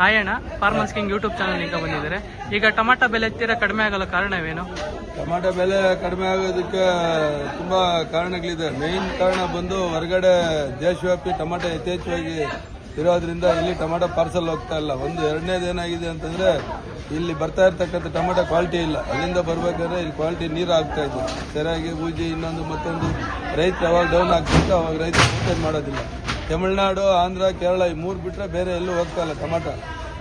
Hi ಅಣ್ಣ, farmers king YouTube ಚಾನಲ್ನಿಂದ ಬಂದಿದ್ದಾರೆ. ಈಗ ಟೊಮಾಟೊ ಬೆಲೆ ಕಡಿಮೆ ಆಗಲು ಕಾರಣವೇನು? ಟೊಮಾಟೊ ಬೆಲೆ ಕಡಿಮೆ ಆಗೋದಕ್ಕೆ ತುಂಬಾ ಕಾರಣಗಳಿದೆ. ಮೇನ್ ಕಾರಣ ಬಂದು ಹೊರಗಡೆ ದೇಶವ್ಯಾಪಿ ಟೊಮಾಟೊ ಯಥೇಚ್ಛವಾಗಿ ಇರೋದ್ರಿಂದ ಇಲ್ಲಿ ಟೊಮಾಟೊ ಪಾರ್ಸಲ್ ಹೋಗ್ತಾ ಇಲ್ಲ. ಒಂದು ಎರಡನೇದು ಏನಾಗಿದೆ ಅಂತಂದ್ರೆ ಇಲ್ಲಿ ಬರ್ತಾ ಇರ್ತಕ್ಕಂಥ ಟೊಮಾಟೊ ಕ್ವಾಲಿಟಿ ಇಲ್ಲ. ಅಲ್ಲಿಂದ ಬರ್ಬೇಕಾದ್ರೆ ಇಲ್ಲಿ ಕ್ವಾಲಿಟಿ ನೀರು ಆಗ್ತಾ ಇದೆ. ಸರಿಯಾಗಿ ಬೂಜಿ ಇನ್ನೊಂದು ಮತ್ತೊಂದು ರೈತರು ಯಾವಾಗ ಡೌನ್ ಆಗ್ತಿತ್ತು ಅವಾಗ ರೈತರು ಮೇಂಟೈನ್ ಮಾಡೋದಿಲ್ಲ. ತಮಿಳುನಾಡು, ಆಂಧ್ರ, ಕೇರಳ ಈ ಮೂರು ಬಿಟ್ಟರೆ ಬೇರೆ ಎಲ್ಲೂ ಹೋಗ್ತಾ ಇಲ್ಲ ಟೊಮಾಟೊ.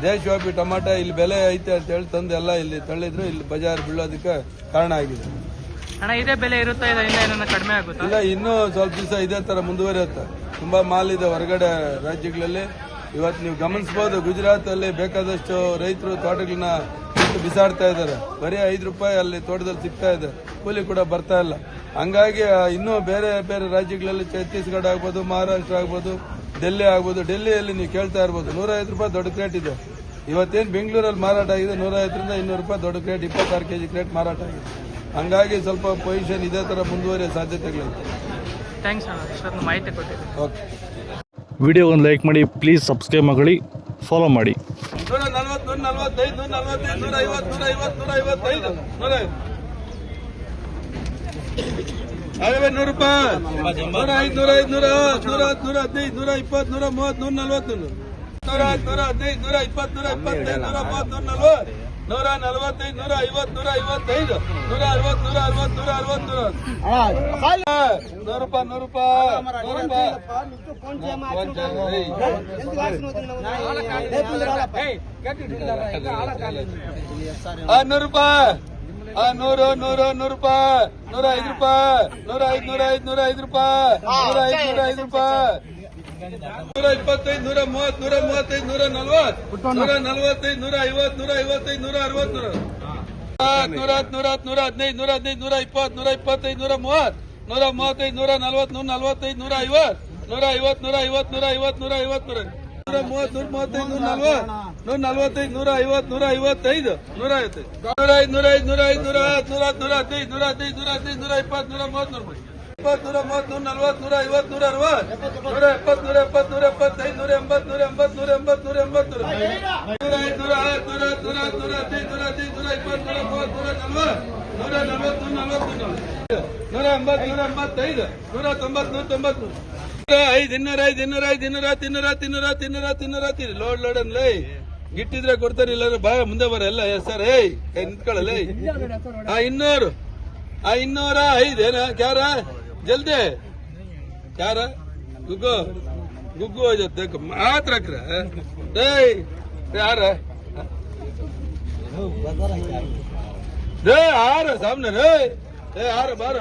ದೇಶವ್ಯಾಪಿ ಟೊಮಾಟೊ ಇಲ್ಲಿ ಬೆಲೆ ಐತೆ ಅಂತ ಹೇಳಿ ತಂದು ಎಲ್ಲ ಇಲ್ಲಿ ತಳ್ಳಿದ್ರು ಇಲ್ಲಿ ಬಜಾರ್ ಬೀಳೋದಕ್ಕೆ ಕಾರಣ ಆಗಿದೆ. ಅಣ್ಣ, ಇದೇ ಬೆಲೆ ಇರುತ್ತಾ ಇಲ್ಲ ಕಡಿಮೆ ಆಗುತ್ತಾ? ಇಲ್ಲ, ಇನ್ನೂ ಸ್ವಲ್ಪ ದಿವಸ ಇದೇ ತರ ಮುಂದುವರಿಯುತ್ತೆ. ತುಂಬಾ ಮಾಲ್ ಇದೆ ಹೊರಗಡೆ ರಾಜ್ಯಗಳಲ್ಲಿ. ಇವತ್ತು ನೀವು ಗಮನಿಸಬಹುದು, ಗುಜರಾತ್ ಅಲ್ಲಿ ಬೇಕಾದಷ್ಟು ರೈತರು ತೋಟಗಳನ್ನ ಬಿಸಾಡ್ತಾ ಇದ್ದಾರೆ. ಬರೀ 5 ರೂಪಾಯಿ ಅಲ್ಲಿ ತೋಟದಲ್ಲಿ ಸಿಗ್ತಾ ಇದೆ, ಕೂಲಿ ಕೂಡ ಬರ್ತಾ ಇಲ್ಲ. ಹಂಗಾಗಿ ಇನ್ನೂ ಬೇರೆ ಬೇರೆ ರಾಜ್ಯಗಳಲ್ಲಿ ಛತ್ತೀಸ್ಗಢ ಆಗ್ಬೋದು, ಮಹಾರಾಷ್ಟ್ರ ಆಗ್ಬೋದು, ಡೆಲ್ಲಿ ಆಗ್ಬೋದು. ಡೆಲ್ಲಿಯಲ್ಲಿ ನೀವು ಕೇಳ್ತಾ ಇರ್ಬೋದು 150 ರೂಪಾಯಿ ದೊಡ್ಡ ಕ್ರೇಟ್ ಇದೆ. ಇವತ್ತೇನು ಬೆಂಗಳೂರಲ್ಲಿ ಮಾರಾಟ ಆಗಿದೆ 150ರಿಂದ 200 ರೂಪಾಯಿ ದೊಡ್ಡ ಕ್ರೇಟ್, 26 kg ಕ್ರೇಟ್ ಮಾರಾಟ ಆಗಿದೆ. ಹಂಗಾಗಿ ಸ್ವಲ್ಪ ಪೊಸಿಷನ್ ಇದೇ ತರ ಮುಂದುವರಿಯೋ ಸಾಧ್ಯತೆಗಳಿದೆ. ಥ್ಯಾಂಕ್ಸ್ ಅಣ್ಣ, ಇಷ್ಟೊಂದು ಮಾಹಿತಿ ಕೊಟ್ಟಿದ್ದೀವಿ. ಓಕೆ, ವಿಡಿಯೋ ಒಂದು ಲೈಕ್ ಮಾಡಿ, ಪ್ಲೀಸ್ ಸಬ್ಸ್ಕ್ರೈಬ್ ಮಾಡಿ, ಫಾಲೋ ಮಾಡಿ. 140, 145, 145, 150, 150, 155, 100 ರೂಪಾಯಿ, 105, 105, 110, 115, 120, 130, 140, 115, 120, 125, 130, 140, 145, 150, 155, 160, 100 ರೂಪಾಯಿ, 100 ರೂಪಾಯಿ. ಲೋಡ್ ಅನ್ಲೈ ಗಿಟ್ಟಿದ್ರೆ ಕೊಡ್ತಾರೆ, ಇಲ್ಲ ಬಾಯ ಮುಂದೆ ಬರ ಎಲ್ಲ ಸರ್. ಕೈ ನಿಂತ್ಕೊಳ್ಳಲ್ಲ. 200, 205 ಏನ ಕ್ಯಾರ ಜಲ್ದಿ ಕ್ಯಾರ ಗುಗ್ಗು ಗುಗ್ಗು ಜೊತೆ ಮಾತ್ರ ಯಾರ ಆರ ಸಾಮ್ನೆ ರೇ ಆರ ಬಾರ